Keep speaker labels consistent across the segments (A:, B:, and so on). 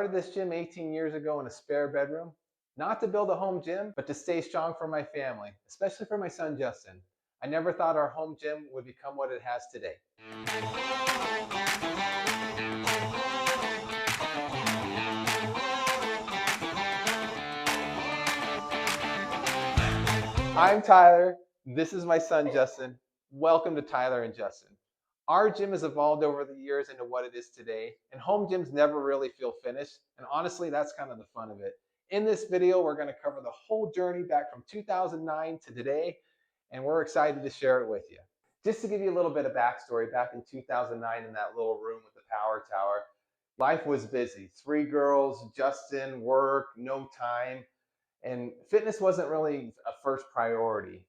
A: Started this gym 18 years ago in a spare bedroom, not to build a home gym, but to stay strong for my family, especially for my son Justin. I never thought our home gym would become what it has today. I'm Tyler. This is my son Justin. Welcome to Tyler and Justin. Our gym has evolved over the years into what it is today, and home gyms never really feel finished. And honestly, that's kind of the fun of it. In this video, we're going to cover the whole journey back from 2009 to today, and we're excited to share it with you. Just to give you a little bit of backstory, back in 2009 in that little room with the power tower, life was busy. 3 girls, Justin, work, no time, and fitness wasn't really a first priority.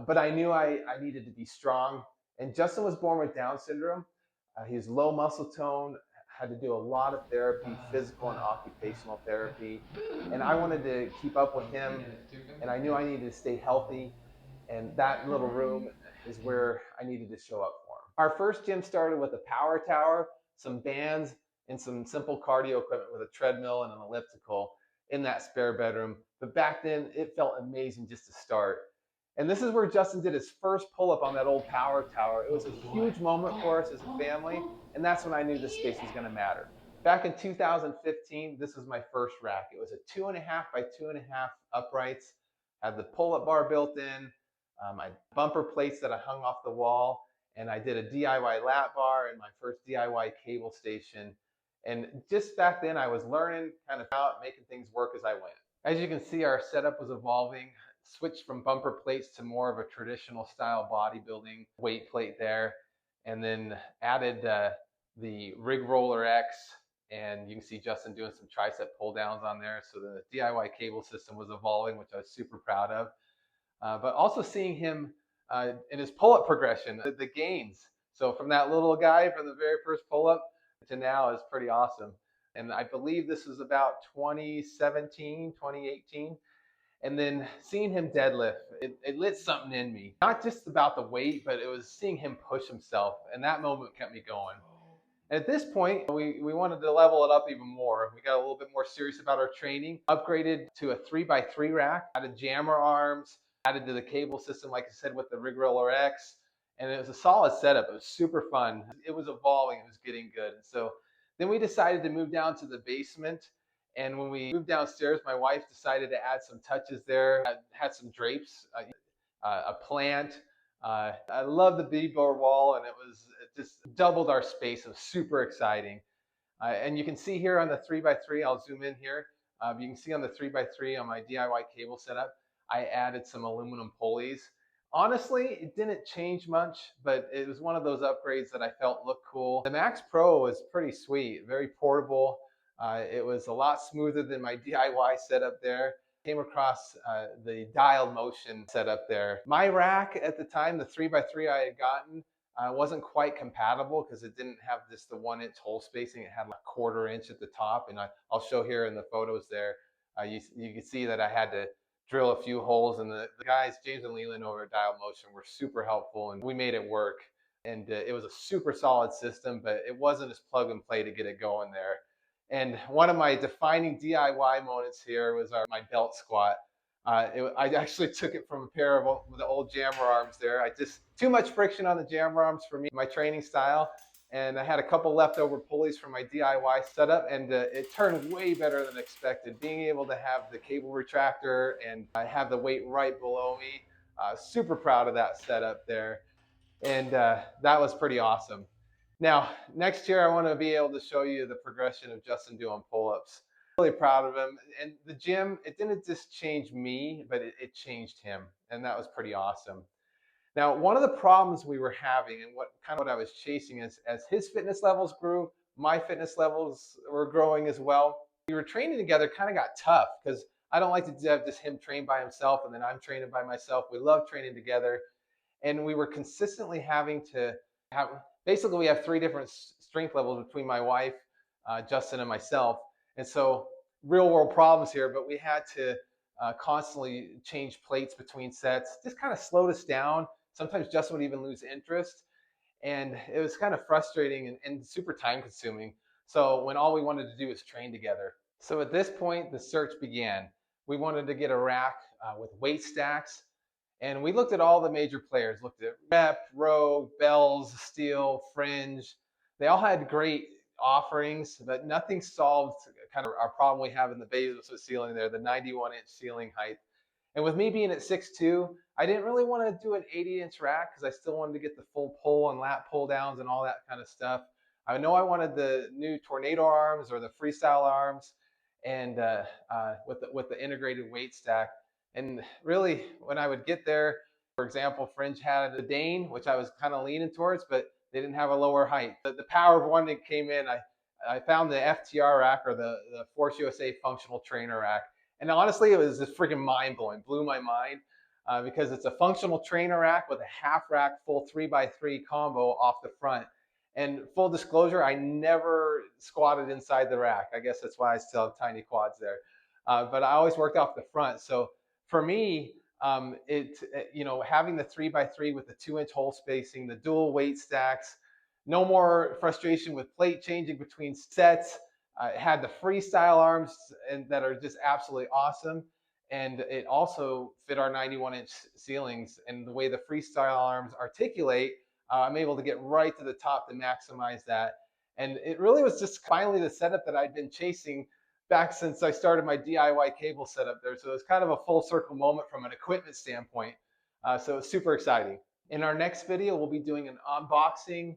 A: But I knew I needed to be strong. And Justin was born with Down syndrome. He was low muscle tone, had to do a lot of therapy, physical and occupational therapy. And I wanted to keep up with him, and I knew I needed to stay healthy. And that little room is where I needed to show up for him. Our first gym started with a power tower, some bands, and some simple cardio equipment with a treadmill and an elliptical in that spare bedroom. But back then, it felt amazing just to start. And this is where Justin did his first pull up on that old power tower. It was a huge moment for us as a family, and that's when I knew this space was going to matter. Back in 2015, this was my first rack. It was a 2.5 by 2.5 uprights, had the pull up bar built in, my bumper plates that I hung off the wall, and I did a DIY lap bar and my first DIY cable station. And just back then, I was learning kind of out making things work as I went. As you can see, our setup was evolving, switched from bumper plates to more of a traditional style bodybuilding weight plate there, and then added the Rig Roller X, and you can see Justin doing some tricep pull downs on there. So the DIY cable system was evolving, which I was super proud of. But also seeing him in his pull-up progression, the gains. So from that little guy from the very first pull-up to now is pretty awesome. And I believe this was about 2017, 2018. And then seeing him deadlift, it lit something in me. Not just about the weight, but it was seeing him push himself. And that moment kept me going. And at this point, we wanted to level it up even more. We got a little bit more serious about our training, upgraded to a 3x3 rack, added jammer arms, added to the cable system, like I said, with the Rig Roller X. And it was a solid setup. It was super fun. It was evolving. It was getting good. And so then we decided to move down to the basement. And when we moved downstairs, my wife decided to add some touches there. I had some drapes, a plant. I love the beadboard wall, and it just doubled our space. It was super exciting. And you can see here on the 3x3, I'll zoom in here. You can see on the 3x3 on my DIY cable setup, I added some aluminum pulleys. Honestly, it didn't change much, but it was one of those upgrades that I felt looked cool. The Max Pro was pretty sweet, very portable. It was a lot smoother than my DIY setup there. Came across the dialed motion setup there. My rack at the time, the 3x3 I had gotten, wasn't quite compatible because it didn't have just the 1-inch hole spacing. It had like a 1/4 inch at the top, and I'll show here in the photos there. You can see that I had to drill a few holes, and the guys, James and Leland over at Dialed Motion, were super helpful, and we made it work. And it was a super solid system, but it wasn't as plug and play to get it going there. And one of my defining DIY moments here was my belt squat. I actually took it from a pair of the old jammer arms there. I just, too much friction on the jammer arms for me, my training style. And I had a couple leftover pulleys from my DIY setup, and it turned way better than expected. Being able to have the cable retractor and I have the weight right below me, super proud of that setup there. And that was pretty awesome. Now, next year, I want to be able to show you the progression of Justin doing pull-ups. Really proud of him. And the gym, it didn't just change me, but it changed him. And that was pretty awesome. Now, one of the problems we were having and what I was chasing is as his fitness levels grew, my fitness levels were growing as well. We were training together kind of got tough because I don't like to have just him train by himself and then I'm training by myself. We love training together. And we were consistently having to have, basically we have 3 different strength levels between my wife, Justin, and myself. And so real world problems here, but we had to constantly change plates between sets. Just kind of slowed us down. Sometimes Justin would even lose interest. And it was kind of frustrating and super time consuming. So when all we wanted to do was train together. So at this point, the search began. We wanted to get a rack with weight stacks, and we looked at all the major players. Looked at Rep, Rogue, Bells, Steel, Fringe. They all had great offerings, but nothing solved kind of our problem we have in the basement ceiling there, the 91-inch ceiling height. And with me being at 6'2", I didn't really want to do an 80-inch rack because I still wanted to get the full pull and lat pull downs and all that kind of stuff. I know I wanted the new Tornado arms or the Freestyle arms, and with the integrated weight stack. And really, when I would get there, for example, Fringe had the Dane, which I was kind of leaning towards, but they didn't have a lower height. The Power of One that came in, I found the FTR rack, or the Force USA functional trainer rack. And honestly, it was just freaking mind blowing, blew my mind, because it's a functional trainer rack with a half rack full 3x3 combo off the front. And full disclosure, I never squatted inside the rack. I guess that's why I still have tiny quads there. But I always worked off the front. So for me, having the 3x3 with the 2-inch hole spacing, the dual weight stacks, no more frustration with plate changing between sets. It had the freestyle arms that are just absolutely awesome. And it also fit our 91-inch ceilings. And the way the freestyle arms articulate, I'm able to get right to the top to maximize that. And it really was just finally the setup that I'd been chasing back since I started my DIY cable setup there. So it was kind of a full circle moment from an equipment standpoint. So it's super exciting. In our next video, we'll be doing an unboxing,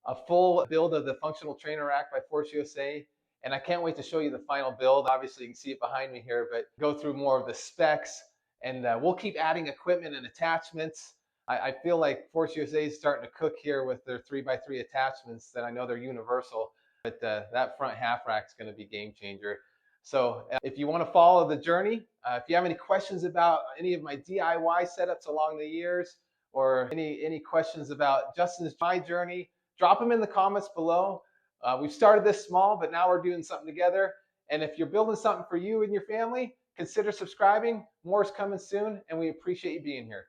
A: a full build of the functional trainer rack by Force USA. And I can't wait to show you the final build. Obviously, you can see it behind me here, but go through more of the specs. And we'll keep adding equipment and attachments. I feel like Force USA is starting to cook here with their 3x3 attachments that I know they're universal, but that front half rack is going to be game changer. So if you want to follow the journey, if you have any questions about any of my DIY setups along the years, or any questions about Justin's my journey, drop them in the comments below. We've started this small, but now we're doing something together. And if you're building something for you and your family, consider subscribing. More is coming soon, and we appreciate you being here.